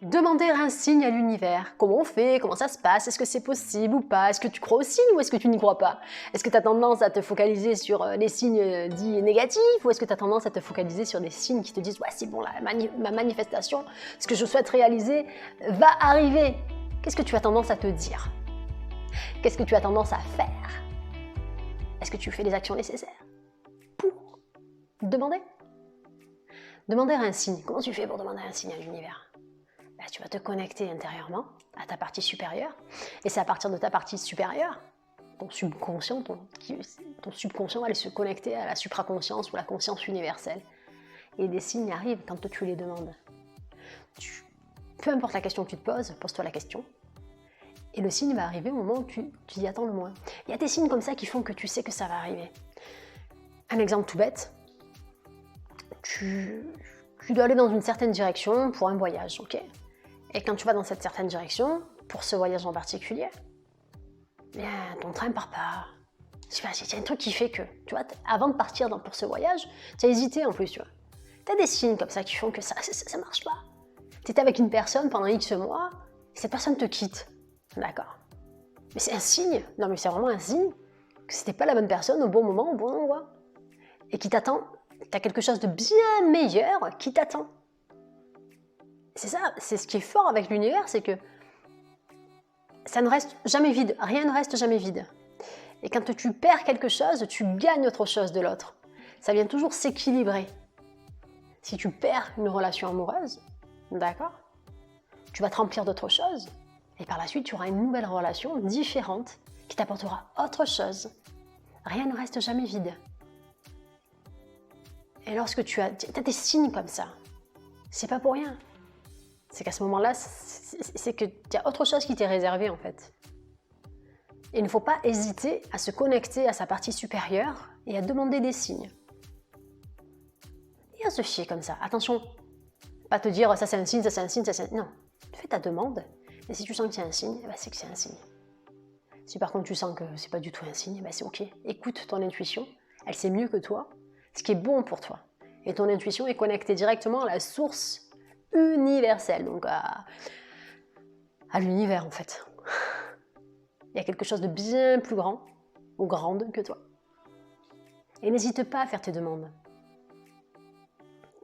Demander un signe à l'univers. Comment on fait? Comment ça se passe? Est-ce que c'est possible ou pas? Est-ce que tu crois au signe ou est-ce que tu n'y crois pas? Est-ce que tu as tendance à te focaliser sur les signes dits négatifs ou est-ce que tu as tendance à te focaliser sur des signes qui te disent ouais, c'est bon, là, ma manifestation, ce que je souhaite réaliser va arriver? Qu'est-ce que tu as tendance à te dire? Qu'est-ce que tu as tendance à faire? Est-ce que tu fais les actions nécessaires pour demander? Demander un signe. Comment tu fais pour demander un signe à l'univers? Tu vas te connecter intérieurement à ta partie supérieure, et c'est à partir de ta partie supérieure, ton subconscient, ton subconscient va aller se connecter à la supraconscience ou la conscience universelle. Et des signes arrivent quand tu les demandes. Peu importe la question que tu te poses, pose-toi la question. Et le signe va arriver au moment où tu y attends le moins. Il y a des signes comme ça qui font que tu sais que ça va arriver. Un exemple tout bête. Tu dois aller dans une certaine direction pour un voyage, ok? Et quand tu vas dans cette certaine direction, pour ce voyage en particulier, bien, ton train part pas. Je sais pas, il y a un truc qui fait que, tu vois, avant de partir pour ce voyage, tu as hésité en plus, tu vois. Tu as des signes comme ça qui font que ça marche pas. Tu étais avec une personne pendant X mois, et cette personne te quitte. D'accord. Mais c'est un signe, non mais c'est vraiment un signe, que c'était pas la bonne personne au bon moment, au bon endroit. Et qui t'attend. Tu as quelque chose de bien meilleur qui t'attend. C'est ça, c'est ce qui est fort avec l'univers, c'est que ça ne reste jamais vide, rien ne reste jamais vide. Et quand tu perds quelque chose, tu gagnes autre chose de l'autre. Ça vient toujours s'équilibrer. Si tu perds une relation amoureuse, d'accord, tu vas te remplir d'autre chose, et par la suite, tu auras une nouvelle relation différente qui t'apportera autre chose. Rien ne reste jamais vide. Et lorsque tu as des signes comme ça, c'est pas pour rien. C'est qu'à ce moment-là, c'est qu'il y a autre chose qui t'est réservé en fait. Et il ne faut pas hésiter à se connecter à sa partie supérieure et à demander des signes. Et à se fier comme ça. Attention, pas te dire ça c'est un signe, ça c'est un signe, ça c'est un... Non, fais ta demande et si tu sens qu'il y a un signe, c'est que c'est un signe. Si par contre tu sens que c'est pas du tout un signe, c'est ok. Écoute ton intuition, elle sait mieux que toi ce qui est bon pour toi. Et ton intuition est connectée directement à la source universelle, donc à l'univers en fait. Il y a quelque chose de bien plus grand ou grande que toi. Et n'hésite pas à faire tes demandes.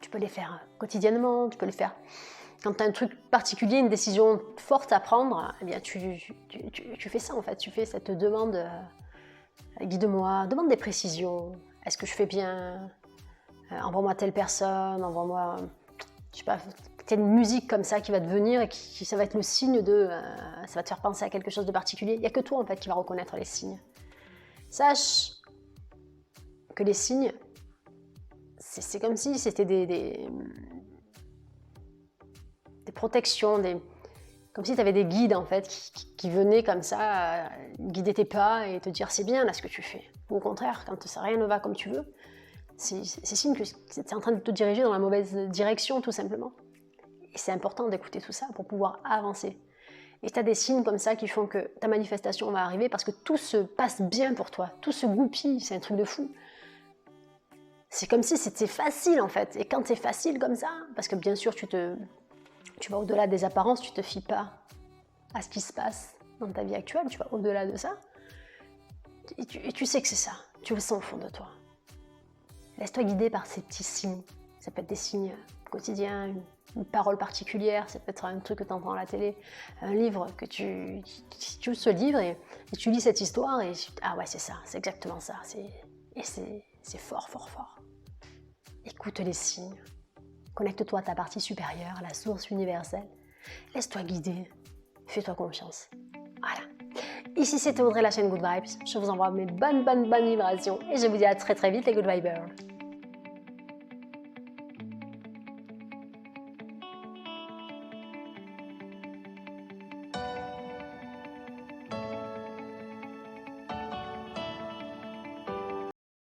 Tu peux les faire quotidiennement, tu peux les faire quand tu as un truc particulier, une décision forte à prendre, eh bien tu fais ça en fait, tu fais cette demande, guide-moi, demande des précisions, est-ce que je fais bien, envoie-moi telle personne, envoie-moi, je sais pas, t'as une musique comme ça qui va te venir et ça va être le signe de... ça va te faire penser à quelque chose de particulier. Il n'y a que toi en fait qui va reconnaître les signes. Sache que les signes, c'est comme si c'était des protections, comme si tu avais des guides en fait qui venaient comme ça guider tes pas et te dire c'est bien là ce que tu fais. Ou au contraire, quand rien ne va comme tu veux, c'est signe que c'est en train de te diriger dans la mauvaise direction tout simplement. Et c'est important d'écouter tout ça pour pouvoir avancer. Et tu as des signes comme ça qui font que ta manifestation va arriver parce que tout se passe bien pour toi, tout se goupille, c'est un truc de fou. C'est comme si c'était facile en fait. Et quand c'est facile comme ça, parce que bien sûr tu vas au-delà des apparences, tu te fies pas à ce qui se passe dans ta vie actuelle, tu vas au-delà de ça. Et tu sais que c'est ça, tu le sens au fond de toi. Laisse-toi guider par ces petits signes. Ça peut être des signes quotidiens, une parole particulière, ça peut être un truc que tu entends à la télé, un livre que tu ouvres ce livre et tu lis cette histoire et ah ouais c'est ça, c'est exactement ça, c'est fort, fort, fort. Écoute les signes, connecte-toi à ta partie supérieure, à la source universelle, laisse-toi guider, fais-toi confiance. Voilà. Ici c'était Audrey, la chaîne Good Vibes, je vous envoie mes bonnes vibrations et je vous dis à très très vite les Good Vibers.